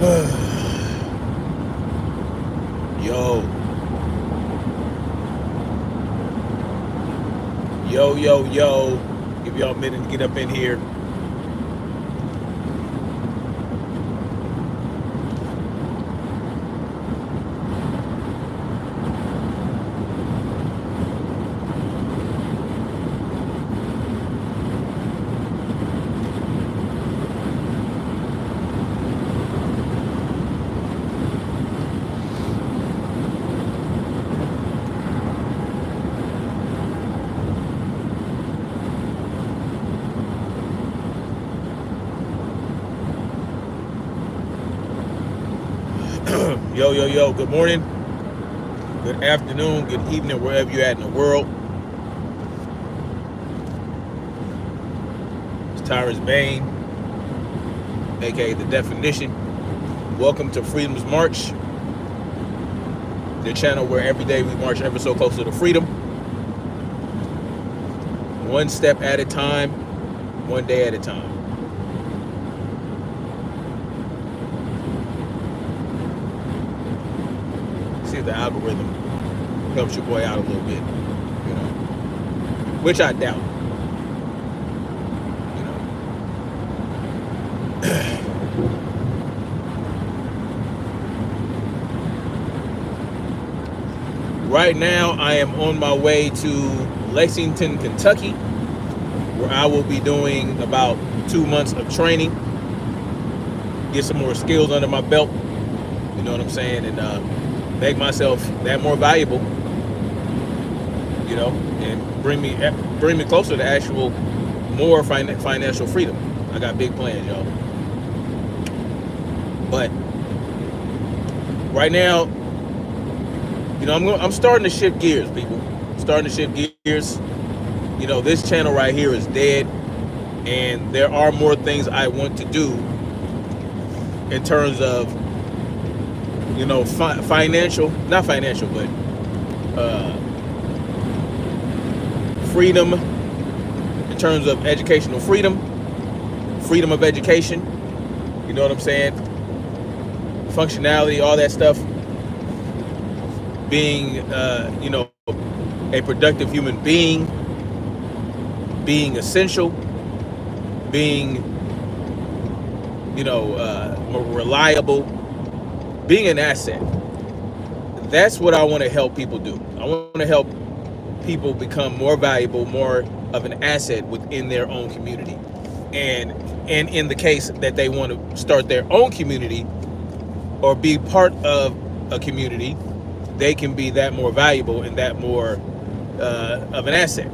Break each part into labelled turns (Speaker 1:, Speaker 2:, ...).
Speaker 1: Yo, yo. Give y'all a minute to get up in here. Yo. Good morning, good afternoon, good evening, wherever you're at in the world. It's Tyrus Bain, aka The Definition. Welcome to Freedom's March, the channel where every day we march ever so closer to freedom. One step at a time, one day at a time. See if the algorithm helps your boy out a little bit, which I doubt. Right now, I am on my way to Lexington, Kentucky, where I will be doing about 2 months of training, get some more skills under my belt, you know what I'm saying, and make myself that more valuable, and bring me closer to actual more financial freedom. I got big plans, y'all. But right now, I'm starting to shift gears, people. Starting to shift gears. This channel right here is dead, and there are more things I want to do in terms of, not financial, but freedom, in terms of educational freedom of education. You know what I'm saying? Functionality, all that stuff. Being, a productive human being essential, being, reliable, being an asset. That's what I want to help people do. I want to help people become more valuable, more of an asset within their own community. And in the case that they want to start their own community or be part of a community, they can be that more valuable and that more of an asset.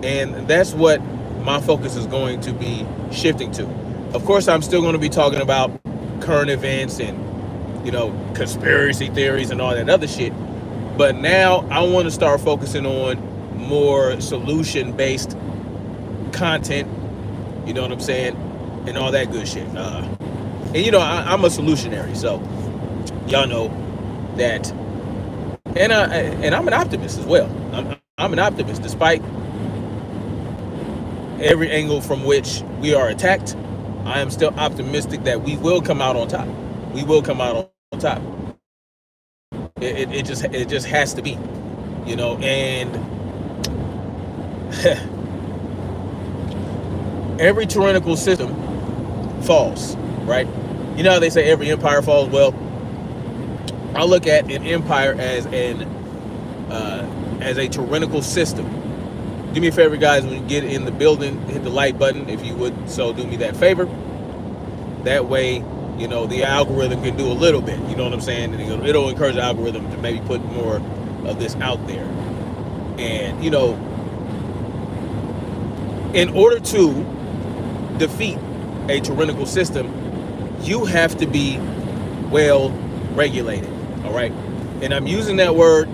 Speaker 1: And that's what my focus is going to be shifting to. Of course, I'm still going to be talking about current events and, conspiracy theories and all that other shit. But now I want to start focusing on more solution-based content, you know what I'm saying, and all that good shit. I'm a solutionary, so y'all know that. And I'm an optimist as well. I'm an optimist, despite every angle from which we are attacked. I am still optimistic that we will come out on top. We will come out on top. It just has to be, and every tyrannical system falls, right? You know how they say every empire falls? Well, I look at an empire as a tyrannical system. Do me a favor, guys, when you get in the building, hit the like button if you would so do me that favor. That way, the algorithm can do a little bit, you know what I'm saying? And it'll encourage the algorithm to maybe put more of this out there. And, in order to defeat a tyrannical system, you have to be well regulated, all right? And I'm using that word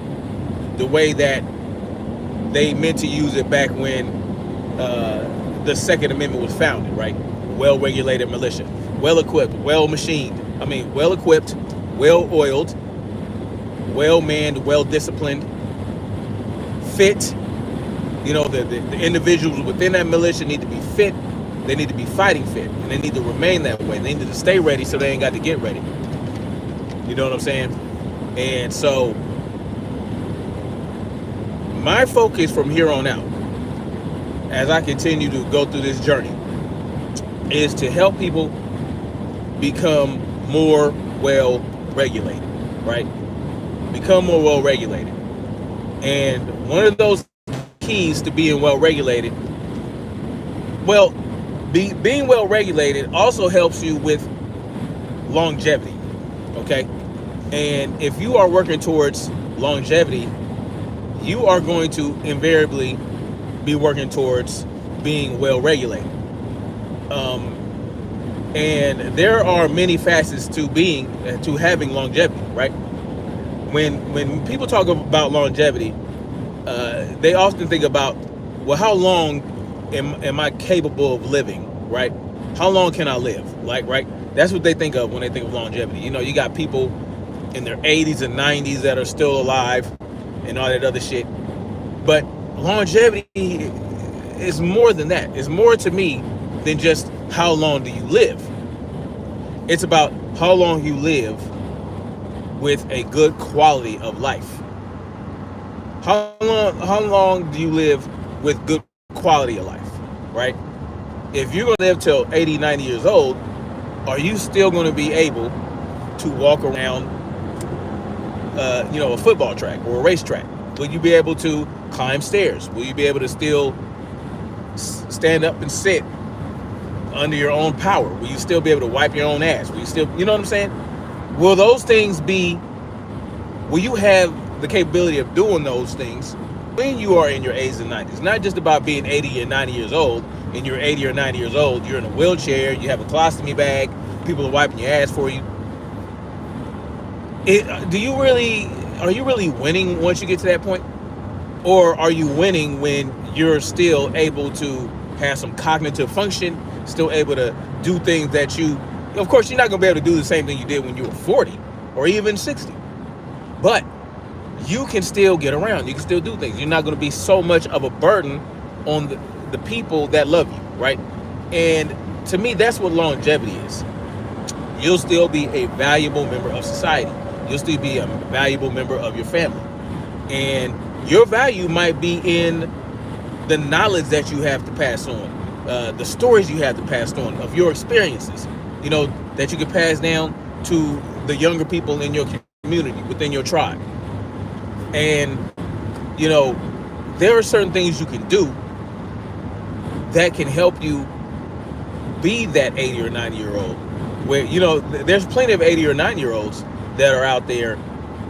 Speaker 1: the way that they meant to use it back when the Second Amendment was founded, right? Well-regulated militia, well-equipped, well-machined. Well-equipped, well-oiled, well-manned, well-disciplined, fit. The individuals within that militia need to be fit. They need to be fighting fit, and they need to remain that way. They need to stay ready so they ain't got to get ready. You know what I'm saying? And so my focus from here on out, as I continue to go through this journey, is to help people become more well regulated, right? Become more well regulated. And one of those keys to being well regulated, well, being well regulated also helps you with longevity, okay? And if you are working towards longevity, you are going to invariably be working towards being well regulated. And there are many facets to having longevity, right? When people talk about longevity, they often think about, well, how long am I capable of living, right? How long can I live? Like, right? That's what they think of when they think of longevity. You know, you got people in their 80s and 90s that are still alive and all that other shit. But longevity is more than that. It's more to me than just how long do you live. It's about how long you live with a good quality of life. How long do you live with good quality of life, right? If you're going to live till 80, 90 years old, are you still going to be able to walk around a football track or a racetrack? Will you be able to climb stairs? Will you be able to still stand up and sit under your own power? Will you still be able to wipe your own ass? Will you still, you know what I'm saying? Will those things will you have the capability of doing those things when you are in your 80s and 90s? It's not just about being 80 or 90 years old. And you're 80 or 90 years old, you're in a wheelchair, you have a colostomy bag, people are wiping your ass for you. Are you really winning once you get to that point? Or are you winning when you're still able to have some cognitive function, still able to do things that of course, you're not going to be able to do the same thing you did when you were 40 or even 60. But you can still get around. You can still do things. You're not going to be so much of a burden on the people that love you, right? And to me, that's what longevity is. You'll still be a valuable member of society. You'll still be a valuable member of your family. And your value might be in the knowledge that you have to pass on, the stories you have to pass on of your experiences, that you can pass down to the younger people in your community, within your tribe. And, there are certain things you can do that can help you be that 80 or 90 year old where, there's plenty of 80 or 90 year olds that are out there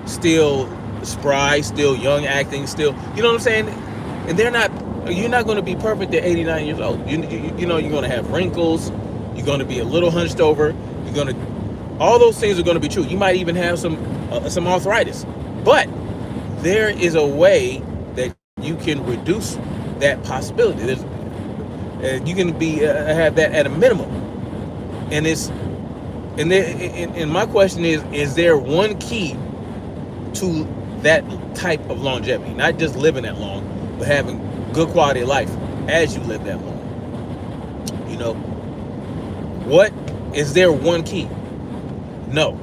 Speaker 1: still spry, still young acting, still, you know what I'm saying? And you're not going to be perfect at 89 years old. You're going to have wrinkles. You're going to be a little hunched over. All those things are going to be true. You might even have some arthritis, but there is a way that you can reduce that possibility. You can have that at a minimum. And my question is there one key to that type of longevity? Not just living that long, but having good quality of life as you live that long. What is there one key? No,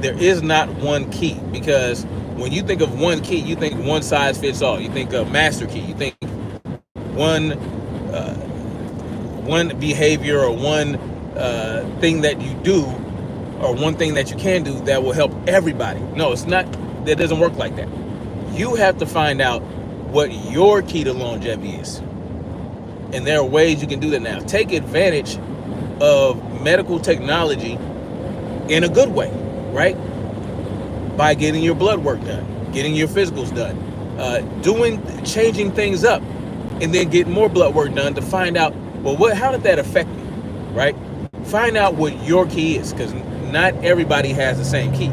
Speaker 1: there is not one key, because when you think of one key, you think one size fits all. You think of master key. You think one behavior or one thing that you do or one thing that you can do that will help everybody. No, it's not. That doesn't work like that. You have to find out what your key to longevity is. And there are ways you can do that now. Take advantage of medical technology in a good way, right? By getting your blood work done, getting your physicals done, changing things up, and then get more blood work done to find out, well, how did that affect me, right? Find out what your key is, because not everybody has the same key.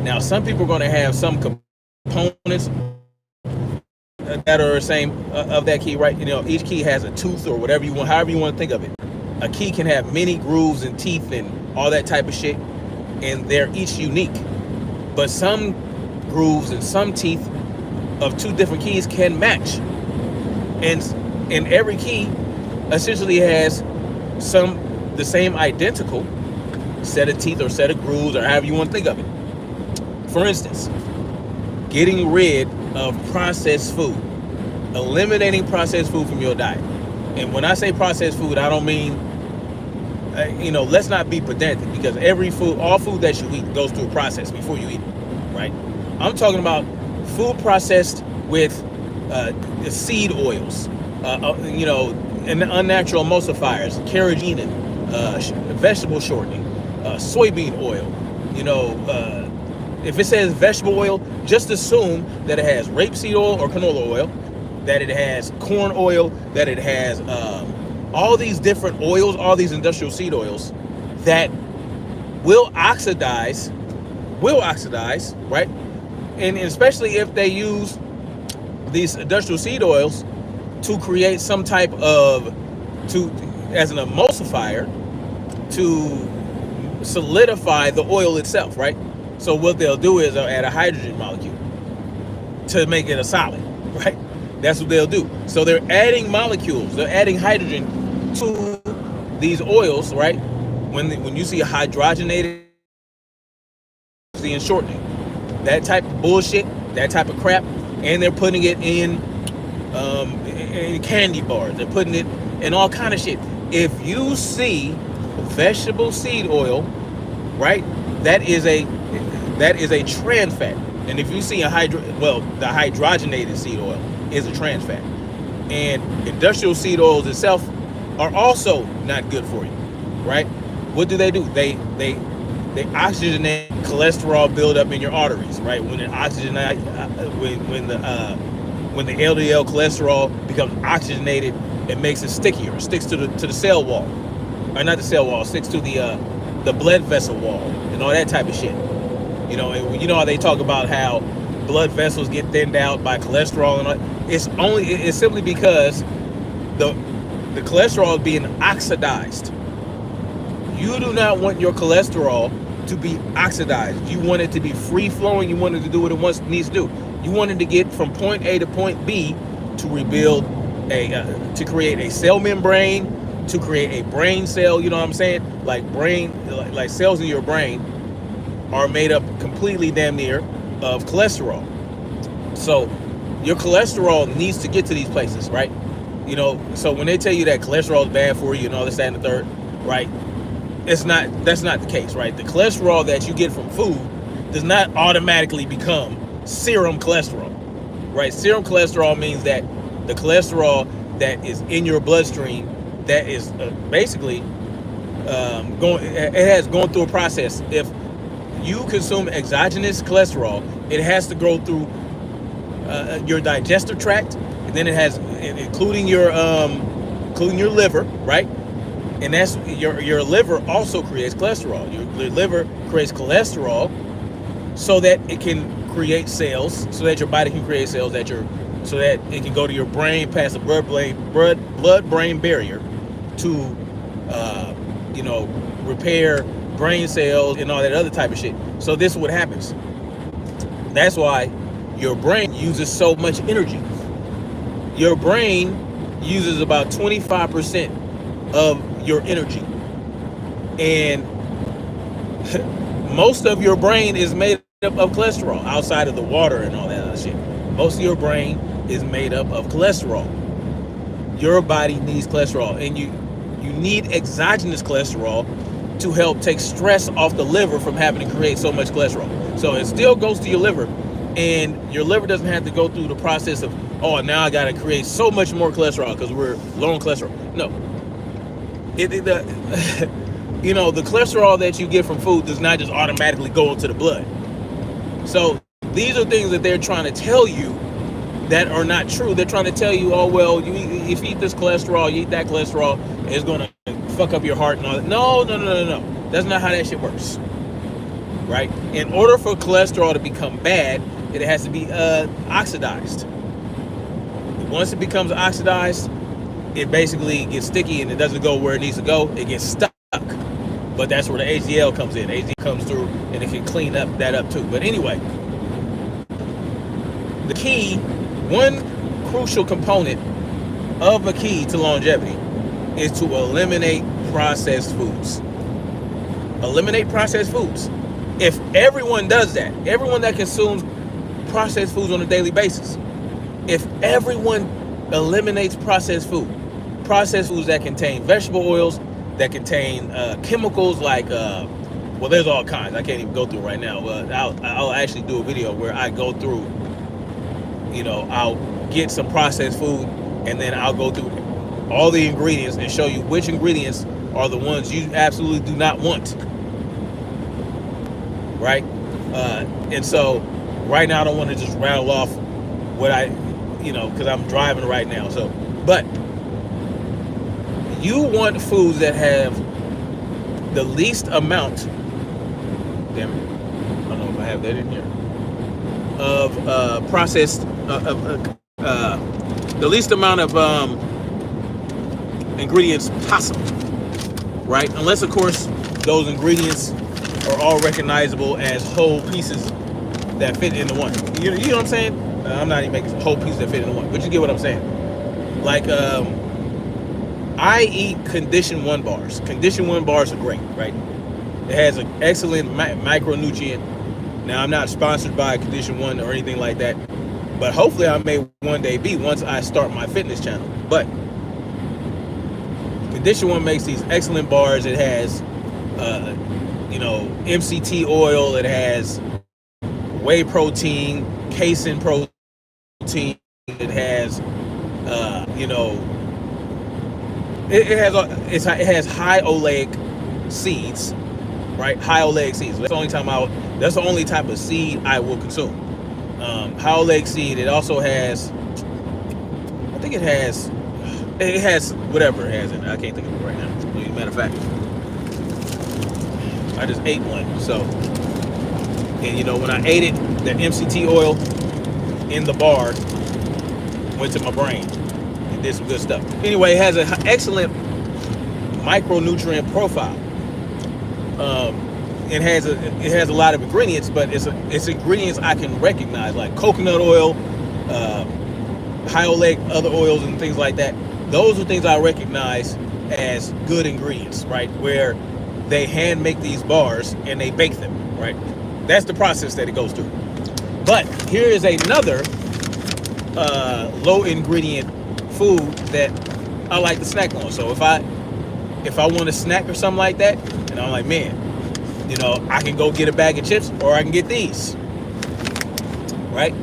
Speaker 1: Now, some people are going to have some components that are the same of that key, right? Each key has a tooth or whatever you want, however you want to think of it. A key can have many grooves and teeth and all that type of shit, and they're each unique. But some grooves and some teeth of two different keys can match. And every key essentially has the same identical set of teeth or set of grooves or however you want to think of it. For instance, getting rid of processed food, eliminating processed food from your diet. And when I say processed food, I don't mean, let's not be pedantic, because all food that you eat goes through a process before you eat it, right? I'm talking about food processed with seed oils, and unnatural emulsifiers, carrageenan, vegetable shortening, soybean oil. If it says vegetable oil, just assume that it has rapeseed oil or canola oil, that it has corn oil, that it has all these different oils, all these industrial seed oils that will oxidize, right? And especially if they use these industrial seed oils to create some type of, as an emulsifier, to solidify the oil itself, right? So what they'll do is they'll add a hydrogen molecule to make it a solid, right? That's what they'll do. So they're adding molecules, they're adding hydrogen to these oils, right? When you see a hydrogenated and shortening, that type of bullshit, that type of crap, and they're putting it in candy bars, they're putting it in all kind of shit. If you see vegetable seed oil, right, that is a trans fat. And if you see the hydrogenated seed oil is a trans fat. And industrial seed oils itself are also not good for you, right? What do? They oxygenate cholesterol buildup in your arteries, right? When it oxygenate, when the LDL cholesterol becomes oxygenated, it makes it stickier. It sticks to the cell wall, or not the cell wall. It sticks to the blood vessel wall and all that type of shit. And how they talk about how blood vessels get thinned out by cholesterol and all. It's simply because the cholesterol is being oxidized. You do not want your cholesterol to be oxidized. You want it to be free flowing. You want it to do what it needs to do. You want it to get from point A to point B to rebuild to create a cell membrane, to create a brain cell. You know what I'm saying? Like cells in your brain are made up completely damn near of cholesterol. So your cholesterol needs to get to these places, right? So when they tell you that cholesterol is bad for you and all this, that, and the third, right? That's not the case, right? The cholesterol that you get from food does not automatically become serum cholesterol, right? Serum cholesterol means that the cholesterol that is in your bloodstream, that is basically it has gone through a process. If you consume exogenous cholesterol, it has to go through your digestive tract, and then it has, including your liver, right? And that's your liver also creates cholesterol. Your liver creates cholesterol so that it can create cells, so that your body can create cells so that it can go to your brain past the blood-brain barrier to repair brain cells and all that other type of shit. So this is what happens. That's why your brain uses so much energy. Your brain uses about 25% of your energy, and most of your brain is made up of cholesterol, outside of the water and all that other shit. Most of your brain is made up of cholesterol. Your body needs cholesterol, and you need exogenous cholesterol to help take stress off the liver from having to create so much cholesterol. So it still goes to your liver, and your liver doesn't have to go through the process of, oh, now I got to create so much more cholesterol because we're low on cholesterol. No. The cholesterol that you get from food does not just automatically go into the blood. So these are things that they're trying to tell you that are not true. They're trying to tell you, oh, well, if you eat this cholesterol, you eat that cholesterol, it's going to fuck up your heart and all that. No. That's not how that shit works, right? In order for cholesterol to become bad, it has to be oxidized. Once it becomes oxidized, it basically gets sticky and it doesn't go where it needs to go. It gets stuck. But that's where the HDL comes in. HDL comes through and it can clean that up too. But anyway, the key, one crucial component of a key to longevity is to eliminate processed foods. Eliminate processed foods. If everyone does that, everyone that consumes processed foods on a daily basis, if everyone eliminates processed foods that contain vegetable oils, that contain chemicals like, well, there's all kinds. I can't even go through right now. I'll actually do a video where I go through, I'll get some processed food and then I'll go through all the ingredients and show you which ingredients are the ones you absolutely do not want. Right? And so right now I don't want to just rattle off what because I'm driving right now. So, but you want foods that have the least amount, damn it, I don't know if I have that in here, of processed, the least amount of ingredients possible, right? Unless, of course, those ingredients are all recognizable as whole pieces that fit into one. You know what I'm saying? I'm not even making whole pieces that fit into one, but you get what I'm saying. Like, I eat Condition 1 bars. Condition 1 bars are great, right? It has an excellent micronutrient. Now, I'm not sponsored by Condition 1 or anything like that, but hopefully I may one day be once I start my fitness channel. But Condition 1 makes these excellent bars. It has, MCT oil. It has whey protein, casein protein. It has, it has high oleic seeds, right? High oleic seeds. That's the only type of seed I will consume. High oleic seed. It also has, I think it has whatever it has in it. I can't think of it right now. As a matter of fact, I just ate one. So, and when I ate it, that MCT oil in the bar went to my brain. It did some good stuff. Anyway, it has an excellent micronutrient profile. It has a lot of ingredients, but it's ingredients I can recognize, like coconut oil, high oleic, other oils and things like that. Those are things I recognize as good ingredients, right? Where they hand make these bars and they bake them, right? That's the process that it goes through. But here is another low ingredient food that I like to snack on. So if I want a snack or something like that, and I'm like, man, I can go get a bag of chips or I can get these, right?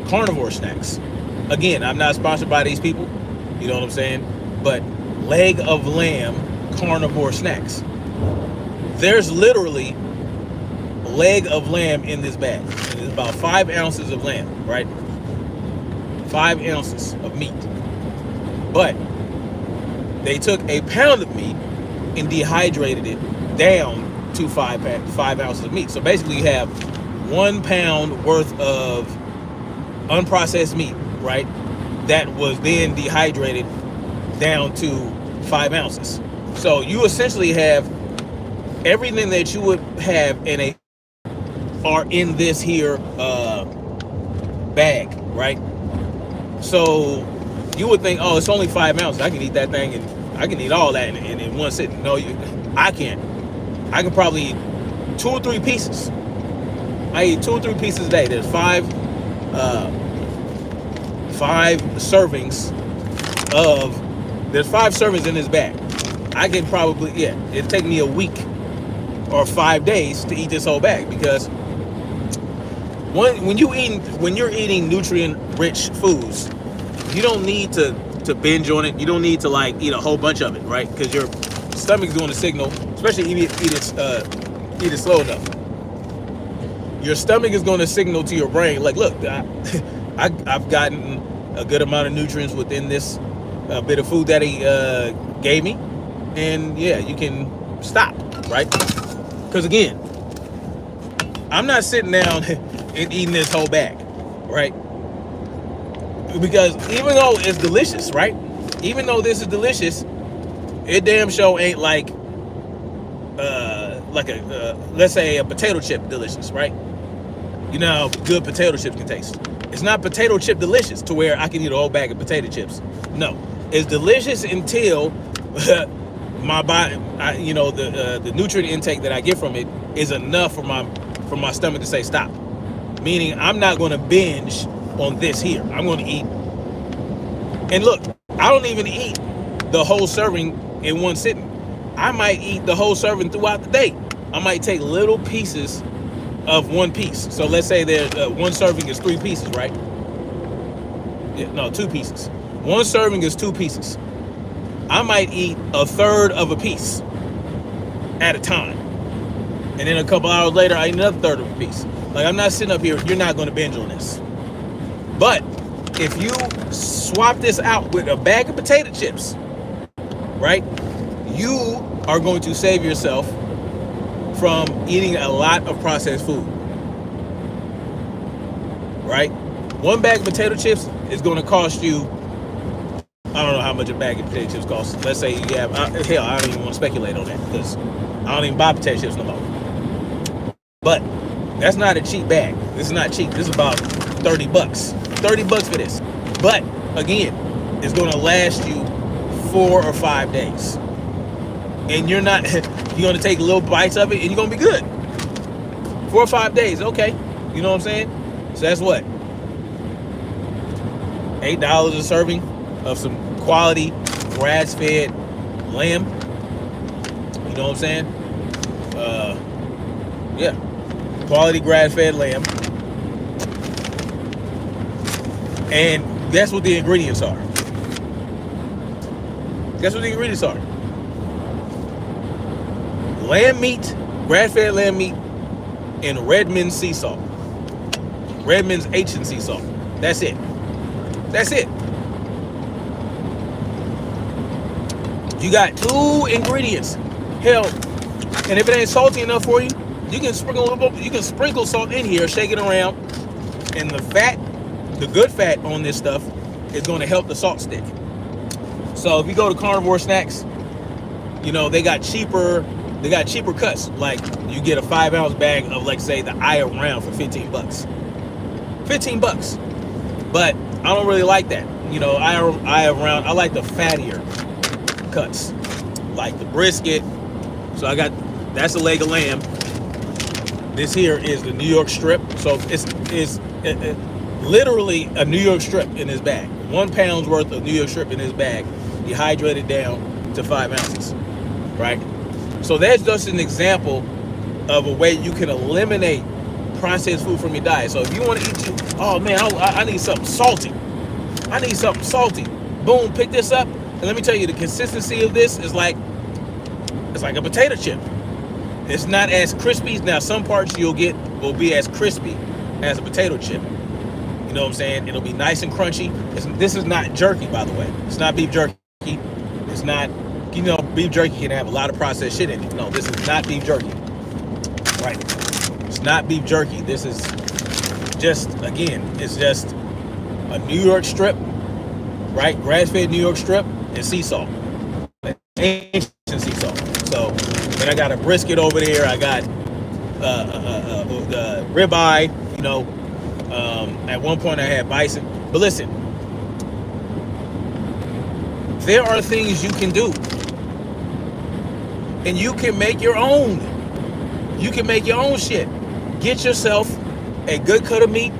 Speaker 1: Carnivore snacks. Again, I'm not sponsored by these people, you know what I'm saying? But leg of lamb carnivore snacks. There's literally leg of lamb in this bag. And it's about 5 ounces of lamb, right? 5 ounces of meat. But they took a pound of meat and dehydrated it down to 5 ounces of meat. So basically you have 1 pound worth of unprocessed meat, right? That was then dehydrated down to 5 ounces. So you essentially have everything that you would have are in this here bag, right? So you would think, oh, it's only 5 ounces. I can eat that thing and I can eat all that in one sitting. No, I can't. I can probably eat 2 or 3 pieces. I eat 2 or 3 pieces a day. There's 5 servings in this bag. I can probably, it'd take me a week or 5 days to eat this whole bag, because when you're eating nutrient-rich foods, you don't need to binge on it. You don't need to eat a whole bunch of it, right? Because your stomach's going to signal, especially if you eat it slow enough. Your stomach is going to signal to your brain, like, look, I've gotten a good amount of nutrients within this bit of food that he gave me, and you can stop, right? Because again, I'm not sitting down and eating this whole bag, right? Because even though it's delicious, right? Even though this is delicious, it damn sure ain't like let's say a potato chip delicious, right? You know how good potato chips can taste. It's not potato chip delicious to where I can eat a whole bag of potato chips. No, it's delicious until my body, the nutrient intake that I get from it is enough for my for my stomach to say stop. Meaning I'm not going to binge on this here. I'm going to eat. And look, I don't even eat the whole serving in one sitting. I might eat the whole serving throughout the day. I might take little pieces of one piece. So let's say there one serving is 3 pieces, right? Yeah, no, 2 pieces. One serving is 2 pieces. I might eat a third of a piece at a time. And then a couple hours later, I eat another third of a piece. Like, I'm not sitting up here, you're not going to binge on this. But if you swap this out with a bag of potato chips, right, you are going to save yourself from eating a lot of processed food, right? One bag of potato chips is going to cost you, I don't know how much a bag of potato chips costs. Let's say you have, hell, I don't even want to speculate on that because I don't even buy potato chips no more. But that's not a cheap bag. This is not cheap. This is about 30 bucks. 30 bucks for this. But again, it's going to last you 4 or 5 days. And you're going to take little bites of it and you're going to be good. 4 or 5 days, okay. You know what I'm saying? So that's what? $8 a serving of some quality grass-fed lamb. You know what I'm saying? Yeah. Quality grass-fed lamb. And guess what the ingredients are? Guess what the ingredients are? Lamb meat, grass-fed lamb meat, and Redmond sea salt. Redmond's H&C salt. That's it. That's it. You got 2 ingredients. Hell, and if it ain't salty enough for you, you can sprinkle salt in here, shake it around, and the fat, the good fat on this stuff is going to help the salt stick. So if you go to Carnivore Snacks, you know, they got cheaper cuts. Like you get a 5-ounce bag of, like, say, the Eye of Round for 15 bucks. 15 bucks. But I don't really like that. You know, Eye of Round, I like the fattier cuts, like the brisket. So I got, that's a leg of lamb. This here is the New York strip. So it's literally a New York strip in this bag. 1 pound's worth of New York strip in this bag, dehydrated down to 5 ounces, right? So that's just an example of a way you can eliminate processed food from your diet. So if you want to eat, oh man, I need something salty. I need something salty. Boom, pick this up. And let me tell you, the consistency of this is like, it's like a potato chip. It's not as crispy. Now, some parts you'll get will be as crispy as a potato chip. You know what I'm saying? It'll be nice and crunchy. This is not jerky, by the way. It's not beef jerky. It's not, you know, beef jerky can have a lot of processed shit in it. No, this is not beef jerky. Right? It's not beef jerky. This is just, again, it's just a New York strip, right? Grass-fed New York strip and sea salt. Ancient sea salt. So then I got a brisket over there. I got ribeye. You know, at one point I had bison. But listen, there are things you can do, and you can make your own. You can make your own shit. Get yourself a good cut of meat.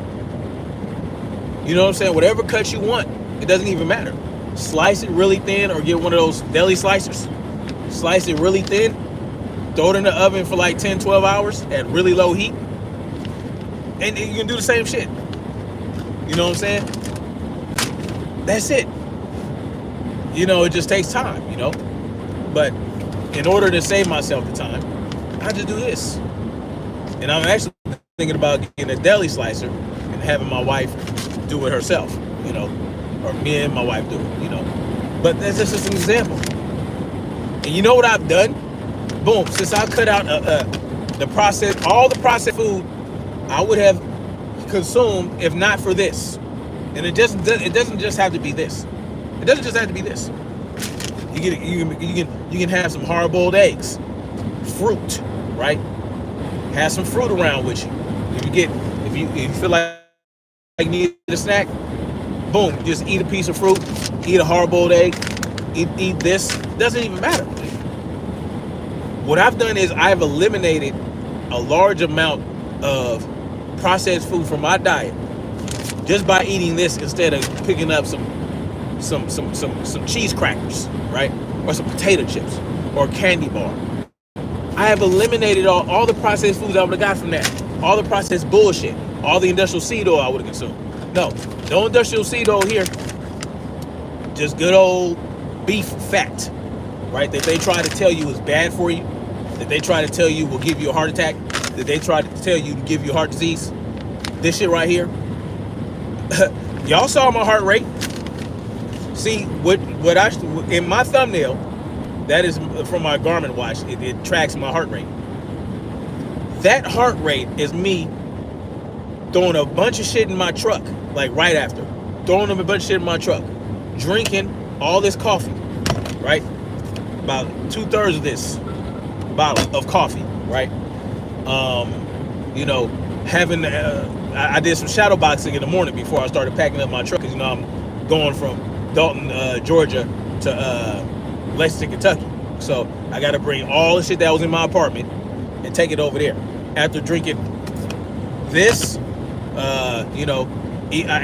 Speaker 1: You know what I'm saying? Whatever cut you want, it doesn't even matter. Slice it really thin, or get one of those deli slicers. Slice it really thin, throw it in the oven for like 10, 12 hours at really low heat, and you can do the same shit. You know what I'm saying? That's it. You know, it just takes time, you know? But in order to save myself the time, I just do this. And I'm actually thinking about getting a deli slicer and having my wife do it herself, you know? Or me and my wife do it, you know? But that's just an example. And you know what I've done? Boom, since I cut out all the processed food I would have consumed if not for this. And it doesn't just have to be this. It doesn't just have to be this. You can have some hard-boiled eggs, fruit, right? Have some fruit around with you. If you feel like you need a snack, boom, just eat a piece of fruit, eat a hard-boiled egg, eat this. Doesn't even matter. What I've done is I've eliminated a large amount of processed food from my diet just by eating this instead of picking up some cheese crackers, right? Or some potato chips or candy bar. I have eliminated all the processed foods I would have got from that. All the processed bullshit. All the industrial seed oil I would have consumed. No industrial seed oil here. Just good old beef fat, right? That they try to tell you is bad for you. That they try to tell you will give you a heart attack. That they try to tell you to give you heart disease. This shit right here. Y'all saw my heart rate. See what I in my thumbnail. That is from my Garmin watch. It tracks my heart rate. That heart rate is me throwing a bunch of shit in my truck, like right after. Throwing a bunch of shit in my truck. Drinking all this coffee, right? About 2/3 of this bottle of coffee, right? Having I did some shadow boxing in the morning before I started packing up my truck, because I'm going from Dalton, Georgia to Lexington, Kentucky. So I got to bring all the shit that was in my apartment and take it over there. After drinking this, I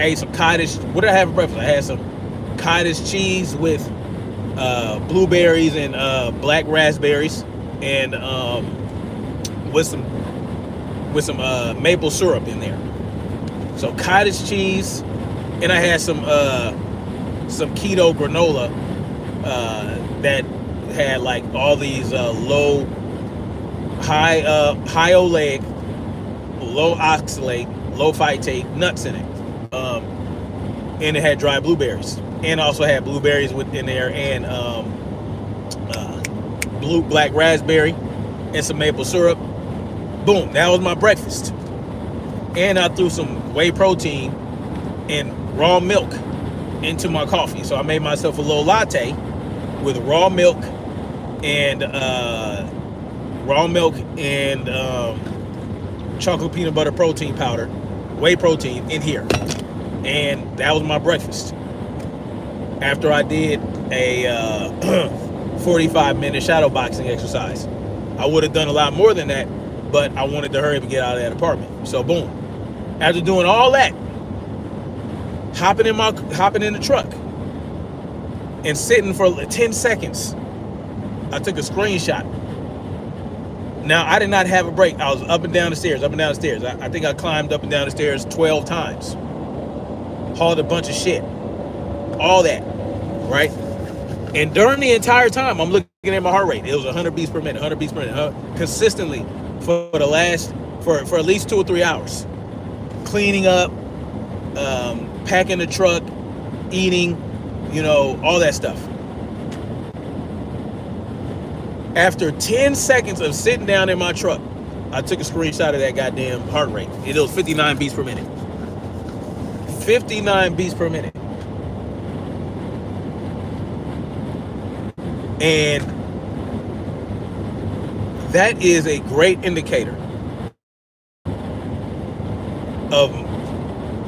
Speaker 1: ate some cottage. What did I have for breakfast? I had some cottage cheese with blueberries and black raspberries, and with some maple syrup in there. So cottage cheese, and I had some keto granola that had like all these high oleic, low oxalate, low phytate nuts in it, and it had dry blueberries, and also had blueberries within there, and black raspberry, and some maple syrup. Boom, that was my breakfast. And I threw some whey protein and raw milk into my coffee. So I made myself a little latte with raw milk and chocolate peanut butter protein powder, whey protein in here. And that was my breakfast. After I did a 45-minute shadow boxing exercise. I would have done a lot more than that, but I wanted to hurry up and get out of that apartment. So boom. After doing all that, hopping in the truck and sitting for 10 seconds, I took a screenshot. Now, I did not have a break. I was up and down the stairs. I think I climbed up and down the stairs 12 times. Hauled a bunch of shit. All that, right? And during the entire time, I'm looking at my heart rate. It was 100 beats per minute, consistently for at least 2 or 3 hours. Cleaning up, packing the truck, eating, all that stuff. After 10 seconds of sitting down in my truck, I took a screenshot of that goddamn heart rate. It was 59 beats per minute. 59 beats per minute. And that is a great indicator of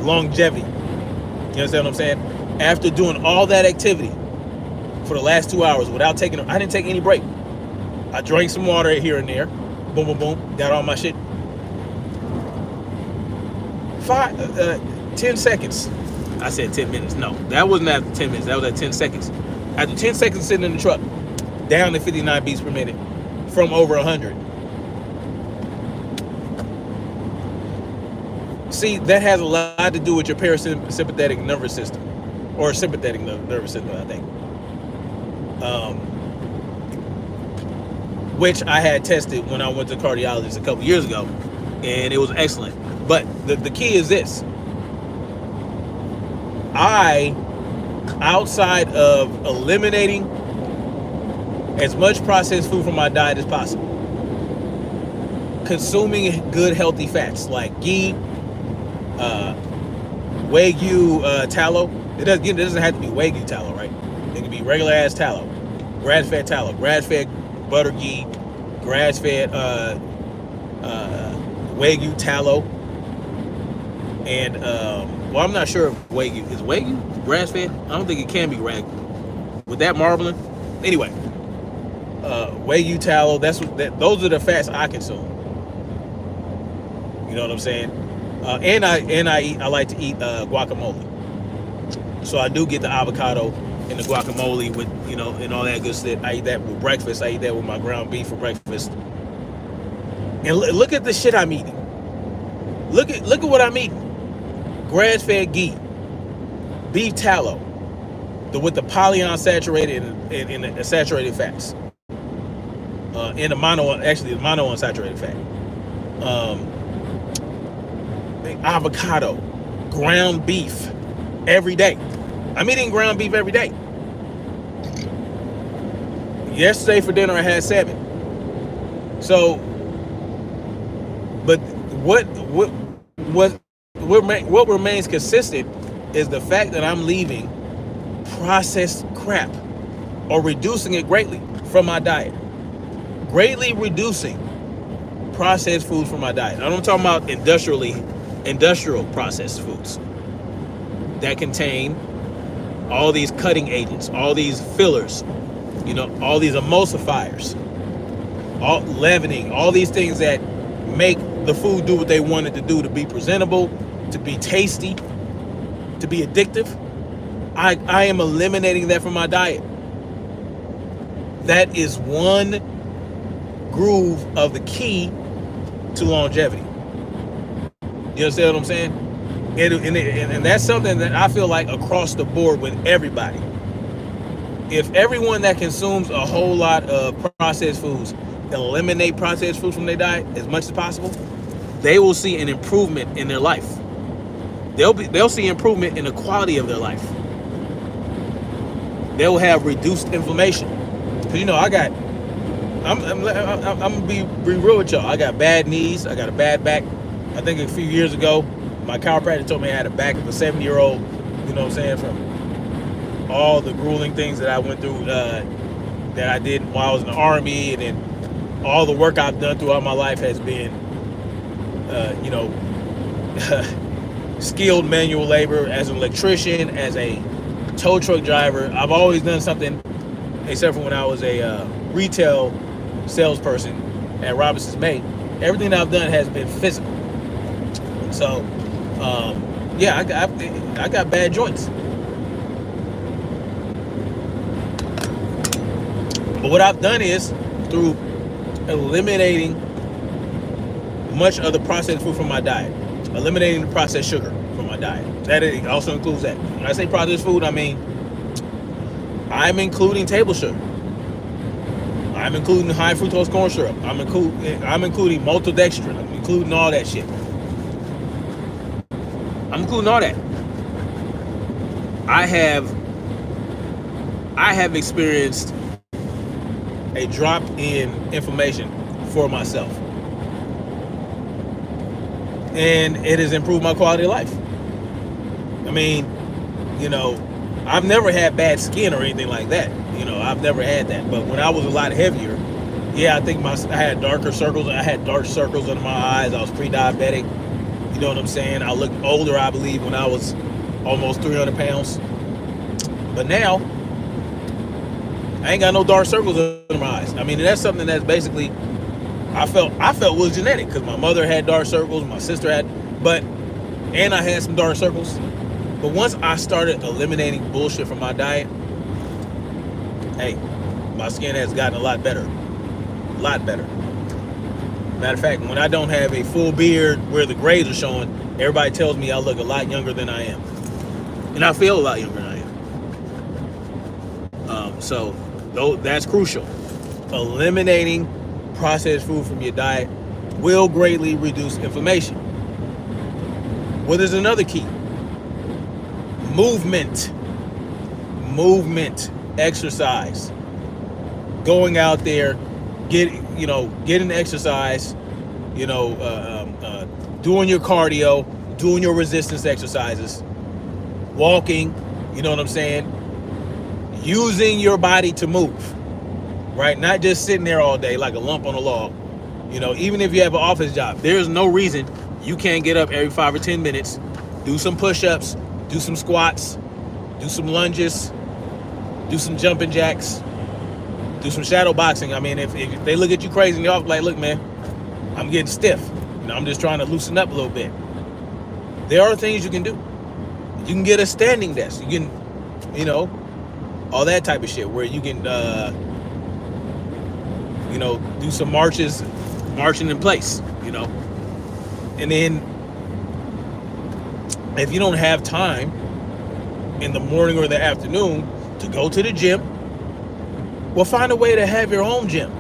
Speaker 1: longevity. You understand what I'm saying? After doing all that activity for the last 2 hours I didn't take any break. I drank some water here and there. Boom, boom, boom. Got all my shit. 10 seconds. I said 10 minutes. No, that wasn't after 10 minutes. That was at 10 seconds. After 10 seconds sitting in the truck, down to 59 beats per minute from over 100. See, that has a lot to do with your parasympathetic nervous system, or sympathetic nervous system, I think. Which I had tested when I went to cardiologist a couple years ago, and it was excellent. But the key is this. Outside of eliminating as much processed food from my diet as possible, consuming good healthy fats like ghee, Wagyu tallow. It doesn't have to be Wagyu tallow, right? It can be regular ass tallow, grass-fed tallow, grass-fed butter ghee, grass-fed Wagyu tallow, and I'm not sure if Wagyu is Wagyu grass-fed. I don't think it can be Wagyu with that marbling. Anyway, Wagyu tallow. Those are the fats I consume. You know what I'm saying? I like to eat guacamole. So I do get the avocado and the guacamole with, and all that good stuff. I eat that with breakfast. I eat that with my ground beef for breakfast. And look at the shit I'm eating. Look at what I'm eating. Grass-fed ghee, beef tallow, with the polyunsaturated and the saturated fats, and the monounsaturated fat. Avocado, ground beef every day. I'm eating ground beef every day. Yesterday for dinner I had salmon. So, but what remains consistent is the fact that I'm leaving processed crap or reducing it greatly from my diet. Greatly reducing processed foods from my diet. I don't talk about industrial processed foods that contain all these cutting agents, all these fillers, all these emulsifiers, all leavening, all these things that make the food do what they want it to do, to be presentable, to be tasty, to be addictive. I am eliminating that from my diet. That is one groove of the key to longevity. You understand what I'm saying? And that's something that I feel like across the board with everybody. If everyone that consumes a whole lot of processed foods eliminate processed foods from their diet as much as possible, they will see an improvement in their life. They'll see improvement in the quality of their life. They'll have reduced inflammation. Because I'm gonna be real with y'all. I got bad knees. I got a bad back. I think a few years ago, my chiropractor told me I had a back of a 70-year-old. You know what I'm saying? From all the grueling things that I went through, that I did while I was in the Army, and then all the work I've done throughout my life has been, skilled manual labor as an electrician, as a tow truck driver. I've always done something, except for when I was a retail salesperson at Robinson's May. Everything that I've done has been physical. So, I got bad joints. But what I've done is, through eliminating much of the processed food from my diet, eliminating the processed sugar from my diet. That also includes that. When I say processed food, I mean I'm including table sugar. I'm including high fructose corn syrup. I'm including maltodextrin. I'm including all that shit. I'm including all that. I have experienced a drop in inflammation for myself, and it has improved my quality of life. I mean, I've never had bad skin or anything like that. I've never had that. But when I was a lot heavier, I think I had darker circles. I had dark circles under my eyes. I was pre-diabetic. You know what I'm saying? I looked older, I believe, when I was almost 300 pounds. But now, I ain't got no dark circles under my eyes. I mean, that's something that's basically, I felt was genetic, because my mother had dark circles, my sister had, and I had some dark circles. But once I started eliminating bullshit from my diet, hey, my skin has gotten a lot better. A lot better. Matter of fact, when I don't have a full beard where the grays are showing, everybody tells me I look a lot younger than I am. And I feel a lot younger than I am. So that's crucial. Eliminating processed food from your diet will greatly reduce inflammation. Well, there's another key. Movement, exercise, going out there, getting exercise, doing your cardio, doing your resistance exercises, walking, you know what I'm saying? Using your body to move, right? Not just sitting there all day like a lump on a log. Even if you have an office job, there's no reason you can't get up every 5 or 10 minutes, do some push-ups, do some squats, do some lunges, do some jumping jacks, do some shadow boxing. I mean, if they look at you crazy in the office, like, look, man, I'm getting stiff. I'm just trying to loosen up a little bit. There are things you can do. You can get a standing desk. You can, all that type of shit where you can, do some marching in place, And then if you don't have time in the morning or the afternoon to go to the gym, well, find a way to have your home gym.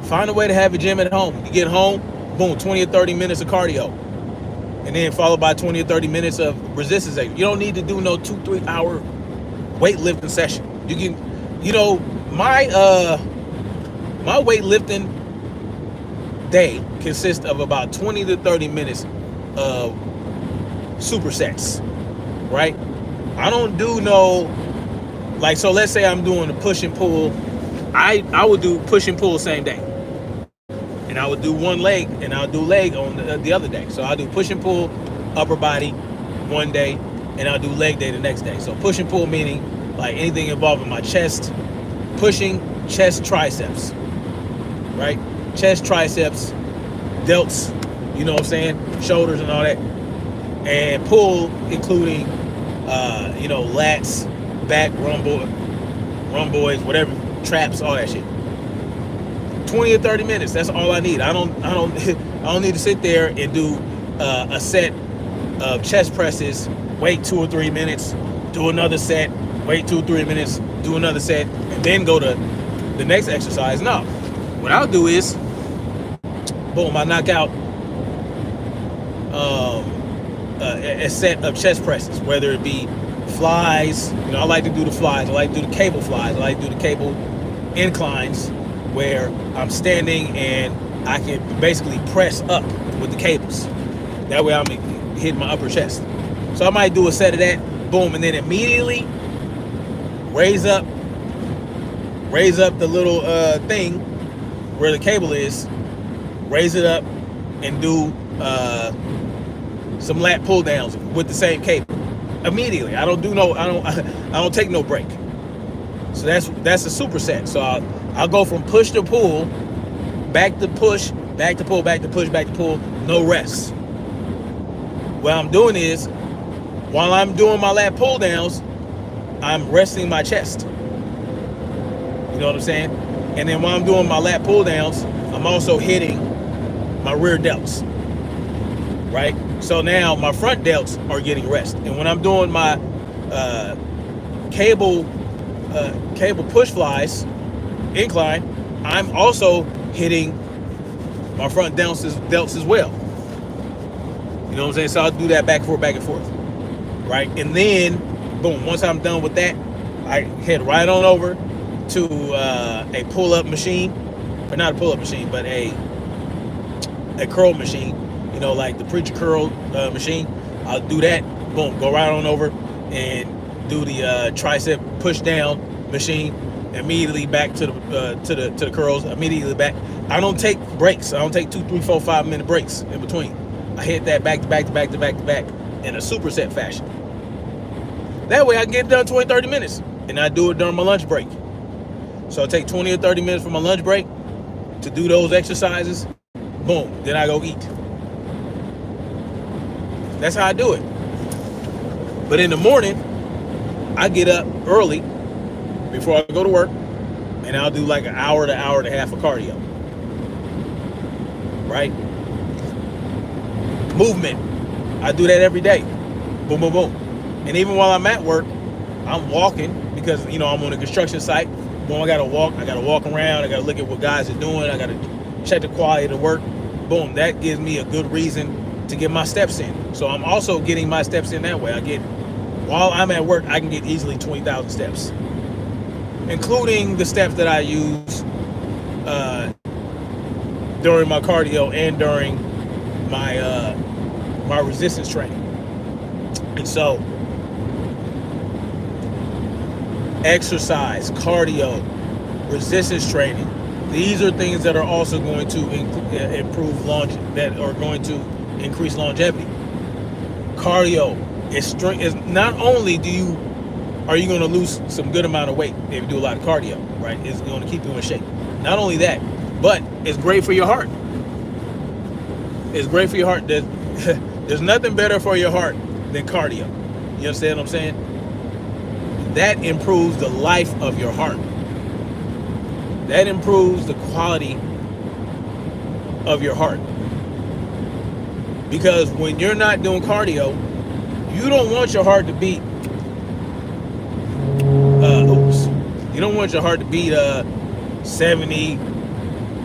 Speaker 1: Find a way to have a gym at home. You get home, boom, 20 or 30 minutes of cardio. And then followed by 20 or 30 minutes of resistance. You don't need to do no 2-3 hour weightlifting session. You can, my weightlifting day consists of about 20 to 30 minutes of supersets, right? I don't do no, so let's say I'm doing a push and pull. I would do push and pull the same day. And I would do one leg, and I'll do leg on the other day. So I'll do push and pull upper body one day, and I'll do leg day the next day. So push and pull meaning like anything involving my chest, pushing, chest, triceps, right? Chest, triceps, delts, you know what I'm saying? Shoulders and all that. And pull including, lats, back, rhomboids, whatever, traps, all that shit. 20 or 30 minutes. That's all I need. I don't need to sit there and do a set of chest presses, wait 2 or 3 minutes, do another set, wait 2 or 3 minutes, do another set, and then go to the next exercise. No. What I'll do is, boom, I knock out a set of chest presses, whether it be flies. I like to do the flies. I like to do the cable flies. I like to do the cable inclines, where I'm standing and I can basically press up with the cables. That way I'm hitting my upper chest. So I might do a set of that, boom, and then immediately raise up the little thing where the cable is, raise it up and do some lat pull downs with the same cable. Immediately. I don't take no break. So that's a superset. So I'll go from push to pull, back to push, back to pull, back to push, back to pull, no rest. What I'm doing is, while I'm doing my lat pull downs, I'm resting my chest. You know what I'm saying? And then while I'm doing my lat pull downs, I'm also hitting my rear delts. Right? So now my front delts are getting rest. And when I'm doing my cable push flies incline, I'm also hitting my front delts as well. You know what I'm saying? So I'll do that back and forth. Right? And then, boom, once I'm done with that, I head right on over to a pull-up machine. Or not a pull-up machine, but a curl machine. Like the preacher curl machine. I'll do that. Boom, go right on over and do the tricep push down machine. Immediately back to the curls. Immediately back. I don't take breaks. I don't take 2, 3, 4, 5 minute breaks in between. I hit that back to back to back to back to back in a superset fashion. That way I can get it done 20, 30 minutes. And I do it during my lunch break. So I take 20 or 30 minutes for my lunch break to do those exercises. Boom. Then I go eat. That's how I do it. But in the morning, I get up early before I go to work, and I'll do like an hour to hour and a half of cardio. Right? Movement. I do that every day. Boom, boom, boom. And even while I'm at work, I'm walking because, I'm on a construction site. Boom, I gotta walk around. I gotta look at what guys are doing. I gotta check the quality of the work. Boom, that gives me a good reason to get my steps in. So I'm also getting my steps in that way. While I'm at work, I can get easily 20,000 steps, including the steps that I use during my cardio and during my resistance training. And so exercise, cardio, resistance training, these are things that are also going to improve that are going to increase longevity. Cardio is not only are you going to lose some good amount of weight if you do a lot of cardio, right? It's going to keep you in shape. Not only that, but it's great for your heart. It's great for your heart. There's nothing better for your heart than cardio. You understand what I'm saying? That improves the life of your heart. That improves the quality of your heart. Because when you're not doing cardio, you don't want your heart to beat. You don't want your heart to beat 70,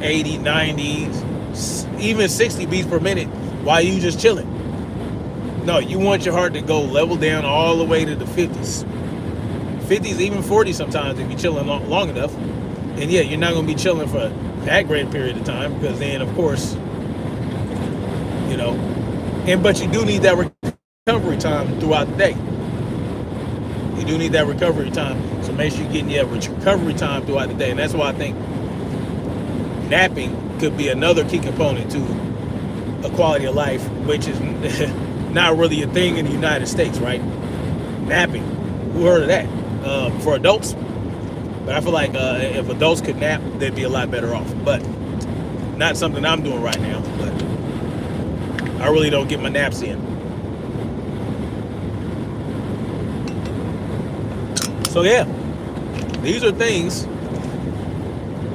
Speaker 1: 80, 90, even 60 beats per minute while you just chilling. No, you want your heart to go level down all the way to the 50s. 50s, even 40s sometimes if you're chilling long enough. And yeah, you're not going to be chilling for that great period of time, because then, of course, you know, but you do need that recovery time throughout the day. You do need that recovery time, so make sure you're getting your recovery time throughout the day. And that's why I think napping could be another key component to a quality of life, which is not really a thing in the United States, right? Napping, who heard of that? For adults, but I feel like if adults could nap, they'd be a lot better off. But not something I'm doing right now. But I really don't get my naps in. So yeah, these are things.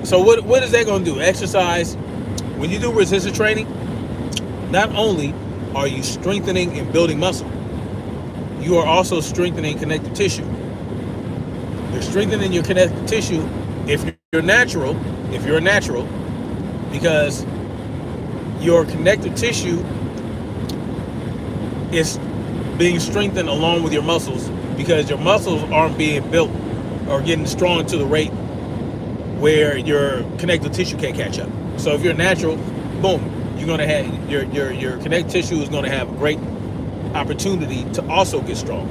Speaker 1: So what is that going to do? Exercise. When you do resistance training, not only are you strengthening and building muscle, you are also strengthening connective tissue. You're strengthening your connective tissue if you're a natural, because your connective tissue is being strengthened along with your muscles, because your muscles aren't being built or getting strong to the rate where your connective tissue can't catch up. So if you're natural, boom, you're gonna have your connective tissue is gonna have a great opportunity to also get strong.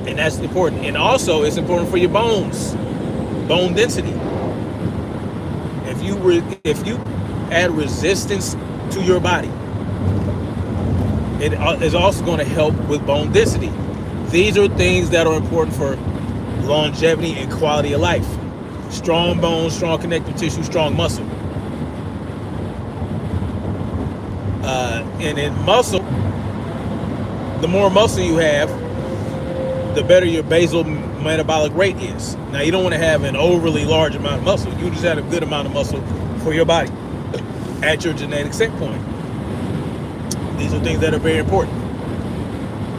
Speaker 1: And that's important. And also it's important for your bones, bone density. If you add resistance to your body, it is also going to help with bone density. These are things that are important for longevity and quality of life. Strong bones, strong connective tissue, strong muscle. And in muscle, the more muscle you have, the better your basal metabolic rate is. Now, you don't want to have an overly large amount of muscle. You just have a good amount of muscle for your body at your genetic set point. These are things that are very important.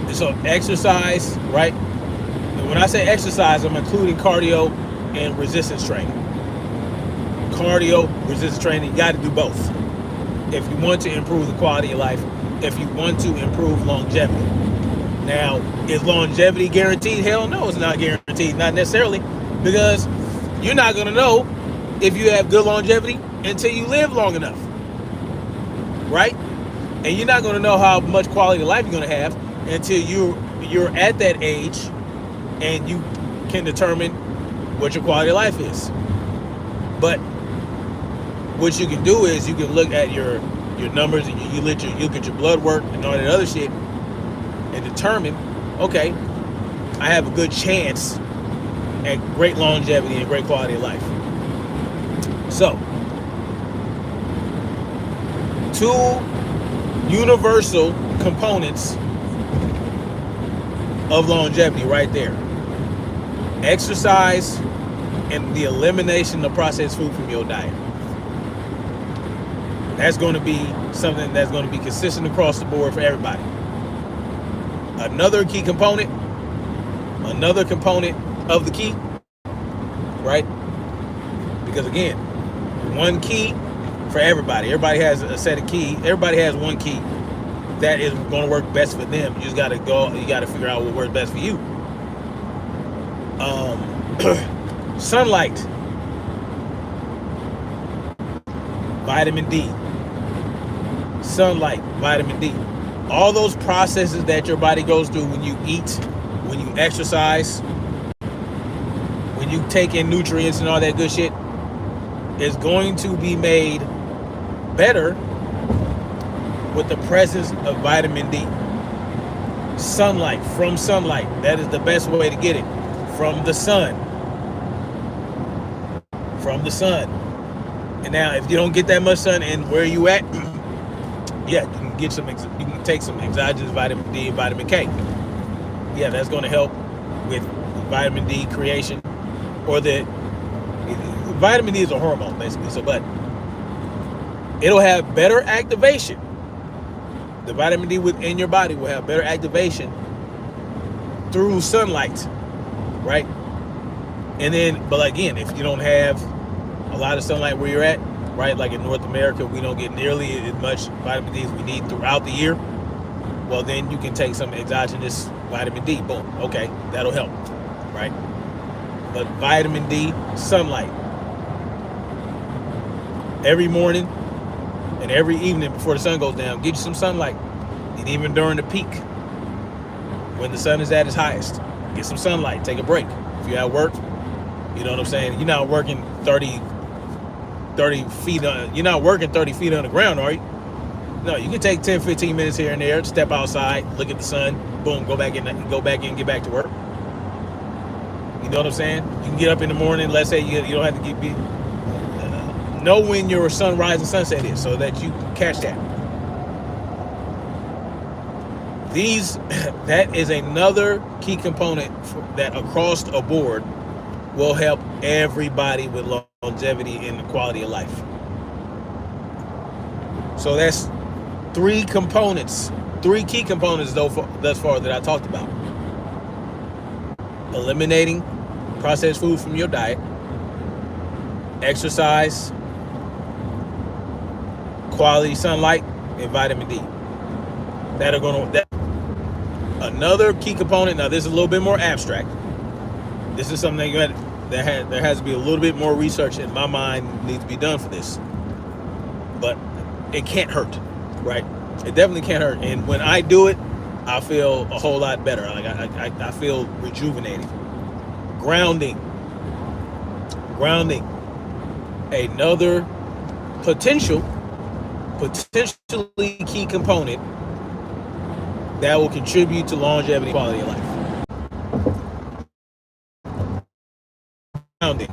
Speaker 1: And so exercise, right? And when I say exercise, I'm including cardio and resistance training. Cardio, resistance training, you got to do both. If you want to improve the quality of life, if you want to improve longevity. Now, is longevity guaranteed? Hell no, it's not guaranteed. Not necessarily, because you're not going to know if you have good longevity until you live long enough, right? And you're not going to know how much quality of life you're going to have until you're at that age and you can determine what your quality of life is. But what you can do is you can look at your numbers, and you look at your blood work and all that other shit, and determine, okay, I have a good chance at great longevity and great quality of life. So, two universal components of longevity right there: exercise and the elimination of processed food from your diet. That's going to be something that's going to be consistent across the board for everybody. Another component of the key, right? Because again, one key for everybody. Everybody has a set of keys. Everybody has one key that is going to work best for them. You just got to go. You got to figure out what works best for you. Sunlight, vitamin D. Sunlight, vitamin D. All those processes that your body goes through when you eat, when you exercise, when you take in nutrients and all that good shit, is going to be made better with the presence of vitamin D. Sunlight, from sunlight. That is the best way to get it. From the sun. From the sun. And now, if you don't get that much sun, and where you at, Yeah, you can get some. You can take some exogenous vitamin D and vitamin K. Yeah, that's going to help with vitamin D creation, or the vitamin D is a hormone basically. So, but it'll have better activation. The vitamin D within your body will have better activation through sunlight, right? And then, but again, if you don't have a lot of sunlight where you're at, right? Like in North America, we don't get nearly as much vitamin D as we need throughout the year. Well, then you can take some exogenous vitamin D. Boom. Okay, that'll help, right? But vitamin D, sunlight. Every morning and every evening before the sun goes down, get you some sunlight. And even during the peak, when the sun is at its highest, get some sunlight, take a break. If you're at work, you know what I'm saying? You're not working 30 feet on, you're not working 30 feet on the ground, are you? No, you can take 10, 15 minutes here and there, step outside, look at the sun, boom, go back in, get back to work. You know what I'm saying? You can get up in the morning, let's say you don't have to know when your sunrise and sunset is so that you catch that. That is another key component that across the board will help everybody with longevity and the quality of life. So that's three key components thus far that I talked about. Eliminating processed food from your diet, exercise, quality sunlight, and vitamin D. Another key component. Now this is a little bit more abstract. This is something there has to be a little bit more research in my mind needs to be done for this. But it can't hurt, right? It definitely can't hurt. And when I do it, I feel a whole lot better. Like I feel rejuvenating. Grounding. Another potentially key component that will contribute to longevity, quality of life. Grounding,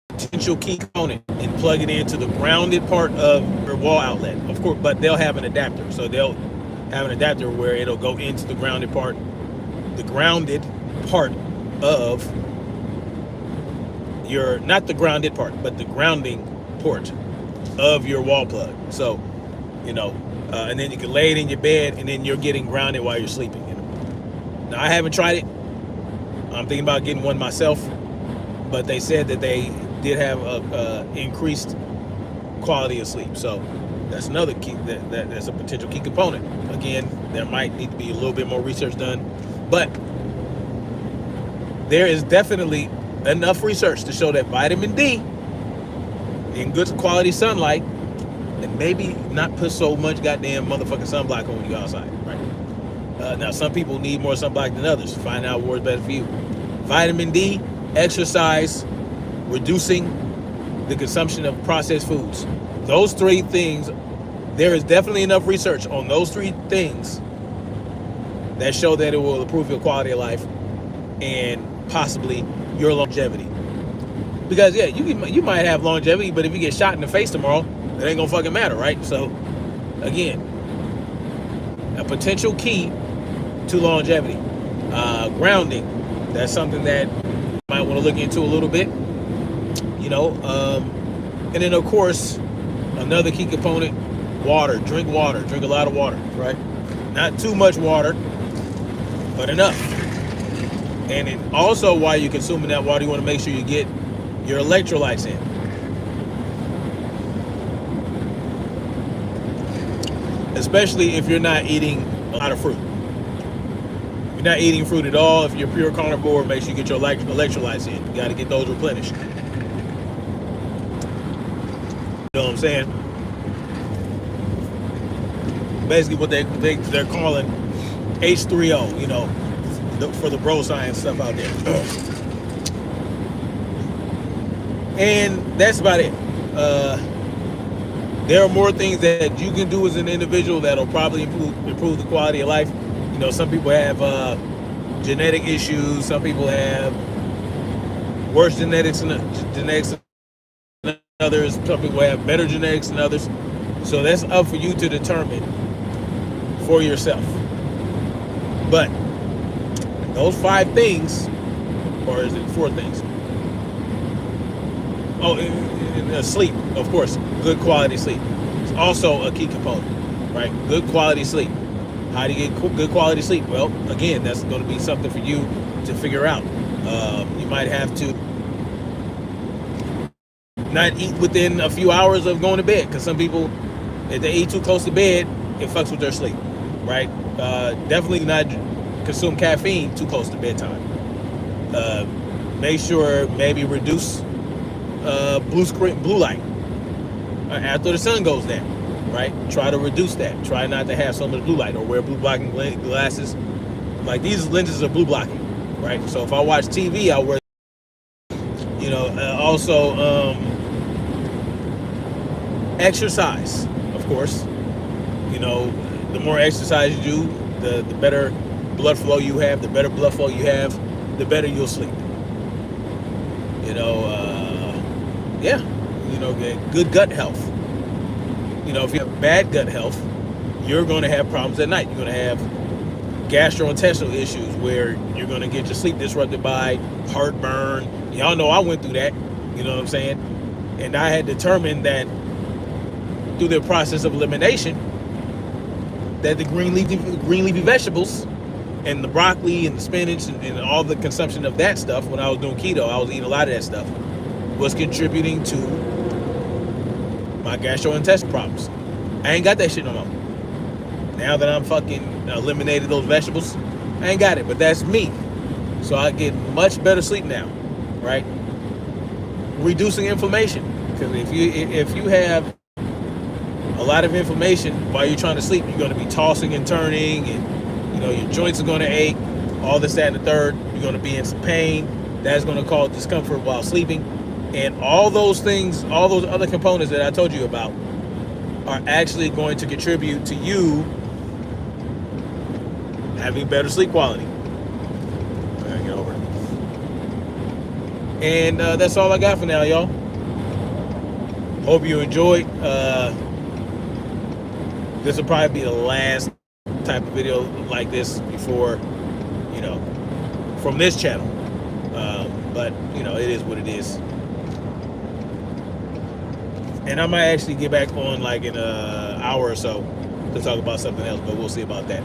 Speaker 1: potential key component, and plug it into the grounded part of your wall outlet, of course. But they'll have an adapter, so they'll have an adapter where it'll go into the grounded part of your, not the grounded part, but the grounding port of your wall plug. So, and then you can lay it in your bed, and then you're getting grounded while you're sleeping. Now, I haven't tried it. I'm thinking about getting one myself, but they said that they did have a increased quality of sleep. So that's another key. That's a potential key component. Again, there might need to be a little bit more research done, but there is definitely enough research to show that vitamin D in good quality sunlight, and maybe not put so much goddamn motherfucking sunblock on when you go outside, right? Now, some people need more sunblock than others. Find out what's better for you. Vitamin D, exercise, reducing the consumption of processed foods. Those three things, there is definitely enough research on those three things that show that it will improve your quality of life and possibly your longevity. Because, yeah, you might have longevity, but if you get shot in the face tomorrow, it ain't gonna fucking matter, right? So, again, a potential key to longevity. Grounding, that's something that you might want to look into a little bit, and then of course, another key component, water. Drink a lot of water, right? Not too much water, but enough. And then also, while you're consuming that water, you want to make sure you get your electrolytes in. Especially if you're not eating a lot of fruit. If you're not eating fruit at all, if you're pure carnivore, make sure you get your electrolytes in. You got to get those replenished. You know what I'm saying? Basically what they're calling H3O, for the bro science stuff out there. And that's about it. There are more things that you can do as an individual that'll probably improve the quality of life. Some people have genetic issues. Some people have worse genetics than others. Some people have better genetics than others. So that's up for you to determine for yourself. But those 5 things, or is it 4 things? Oh, sleep, of course. Good quality sleep. It's also a key component, right? Good quality sleep. How do you get good quality sleep? Well, again, that's going to be something for you to figure out. You might have to not eat within a few hours of going to bed, because some people, if they eat too close to bed, it fucks with their sleep, right? Definitely not consume caffeine too close to bedtime. Make sure maybe reduce blue light after the sun goes down, right? Try to reduce that. Try not to have so much blue light, or wear blue blocking glasses. Like, these lenses are blue blocking, right? So if I watch TV, I'll wear, also exercise, of course. The more exercise you do, the better blood flow you have. The better blood flow you have, the better you'll sleep. Good gut health. If you have bad gut health, you're going to have problems at night. You're going to have gastrointestinal issues where you're going to get your sleep disrupted by heartburn. Y'all know I went through that. You know what I'm saying? And I had determined that through the process of elimination, that the green leafy vegetables and the broccoli and the spinach and all the consumption of that stuff, when I was doing keto, I was eating a lot of that stuff, was contributing to my gastrointestinal problems. I ain't got that shit no more. Now that I'm fucking eliminated those vegetables, I ain't got it, but that's me. So I get much better sleep now, right? Reducing inflammation, because if you have a lot of inflammation while you're trying to sleep, you're going to be tossing and turning, and your joints are going to ache, all this, that, and the third. You're going to be in some pain. That's going to cause discomfort while sleeping. And all those things, all those other components that I told you about, are actually going to contribute to you having better sleep quality. I gotta get over it. And that's all I got for now, y'all. Hope you enjoyed. This will probably be the last type of video like this before, from this channel. But it is what it is. And I might actually get back on like in an hour or so to talk about something else, but we'll see about that.